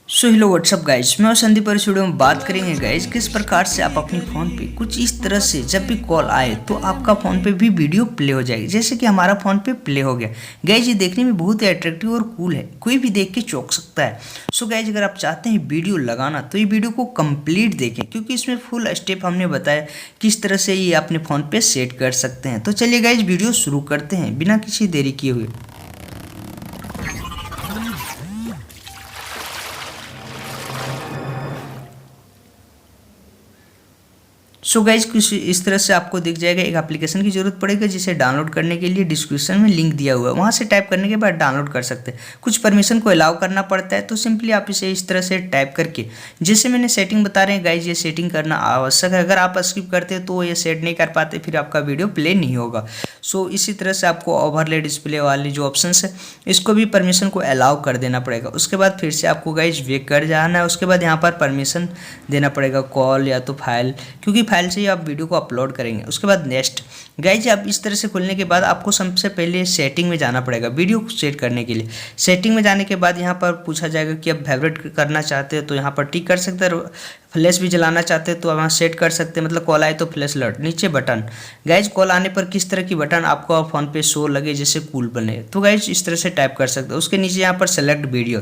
So hello what's up guys, मैं और संदीप और इस वीडियो में बात करेंगे गाइज किस प्रकार से आप अपने फ़ोन पे कुछ इस तरह से जब भी कॉल आए तो आपका फ़ोन पे भी वीडियो प्ले हो जाएगी, जैसे कि हमारा फ़ोन पे प्ले हो गया। गाइज ये देखने में बहुत ही अट्रैक्टिव और कूल है, कोई भी देख के चौंक सकता है। सो गाइज अगर आप चाहते हैं वीडियो लगाना तो ये वीडियो को कंप्लीट देखें, क्योंकि इसमें फुल स्टेप हमने बताया किस तरह से ये अपने फ़ोन पे सेट कर सकते हैं। तो चलिए गाइज वीडियो शुरू करते हैं बिना किसी देरी किए हुए। सो गाइज कुछ इस तरह से आपको दिख जाएगा। एक एप्लीकेशन की जरूरत पड़ेगी जिसे डाउनलोड करने के लिए डिस्क्रिप्शन में लिंक दिया हुआ है, वहाँ से टाइप करने के बाद डाउनलोड कर सकते हैं। कुछ परमिशन को अलाउ करना पड़ता है, तो सिंपली आप इसे इस तरह से टाइप करके जैसे मैंने सेटिंग बता रहे हैं गाइज, ये सेटिंग करना आवश्यक है। अगर आप स्किप करते हैं तो ये सेट नहीं कर पाते, फिर आपका वीडियो प्ले नहीं होगा। सो इसी तरह से आपको ओवरले डिस्प्ले वाली जो ऑप्शन है इसको भी परमिशन को अलाउ कर देना पड़ेगा। उसके बाद फिर से आपको गाइज वे कर जाना है। उसके बाद यहाँ पर परमिशन देना पड़ेगा कॉल या तो फाइल, क्योंकि फाइल से ही आप वीडियो को अपलोड करेंगे। उसके बाद नेक्स्ट गाइज आप इस तरह से खुलने के बाद आपको सबसे पहले सेटिंग में जाना पड़ेगा वीडियो को सेट करने के लिए। सेटिंग में जाने के बाद यहाँ पर पूछा जाएगा कि आप फेवरेट करना चाहते हो तो यहाँ पर टिक कर सकते हैं। फ्लैश भी जलाना चाहते हैं तो वहाँ सेट कर सकते हैं, मतलब कॉल आए तो फ्लैश अलर्ट। नीचे बटन गाइज कॉल आने पर किस तरह की बटन आपको फ़ोन पे शो लगे जैसे कूल बने, तो गाइज इस तरह से टाइप कर सकते हैं। उसके नीचे यहाँ पर सेलेक्ट वीडियो,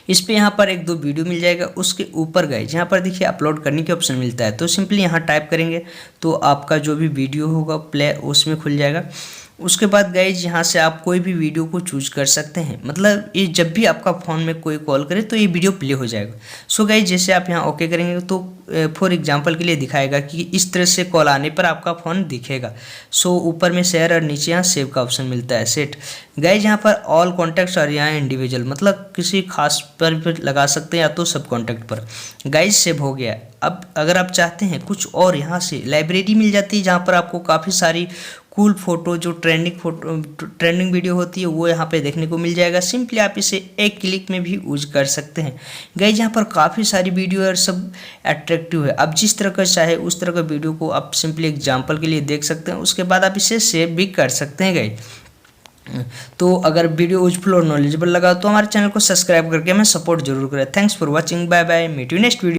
इस पे यहाँ पर एक दो वीडियो मिल जाएगा। उसके ऊपर गाइज यहाँ पर देखिए अपलोड करने की ऑप्शन मिलता है, तो सिंपली यहाँ टाइप करेंगे तो आपका जो भी वीडियो होगा प्ले उसमें खुल जाएगा। उसके बाद गाइज यहाँ से आप कोई भी वीडियो को चूज कर सकते हैं, मतलब ये जब भी आपका फ़ोन में कोई कॉल करे तो ये वीडियो प्ले हो जाएगा। सो गाइज जैसे आप यहाँ ओके करेंगे तो फॉर एग्जांपल के लिए दिखाएगा कि इस तरह से कॉल आने पर आपका फ़ोन दिखेगा। सो ऊपर में शेयर और नीचे यहाँ सेव का ऑप्शन मिलता है सेट। गाइज यहाँ पर ऑल कॉन्टैक्ट्स और यहाँ इंडिविजुअल, मतलब किसी खास पर भी लगा सकते हैं या तो सब कॉन्टैक्ट पर। गाइज सेव हो गया। अब अगर आप चाहते हैं कुछ और, यहाँ से लाइब्रेरी मिल जाती है जहाँ पर आपको काफ़ी सारी कूल फोटो जो ट्रेंडिंग वीडियो होती है वो यहाँ पे देखने को मिल जाएगा। सिंपली आप इसे एक क्लिक में भी यूज कर सकते हैं। गाइज यहाँ पर काफ़ी सारी वीडियो और सब अट्रैक्टिव है, आप जिस तरह का चाहे उस तरह का वीडियो को आप सिंपली एग्जांपल के लिए देख सकते हैं। उसके बाद आप इसे सेव भी कर सकते हैं गाइज। तो अगर वीडियो यूजफुल और नॉलेजेबल लगा तो हमारे चैनल को सब्सक्राइब करके हमें सपोर्ट जरूर करें। Thanks for watching, bye bye, meet you next video.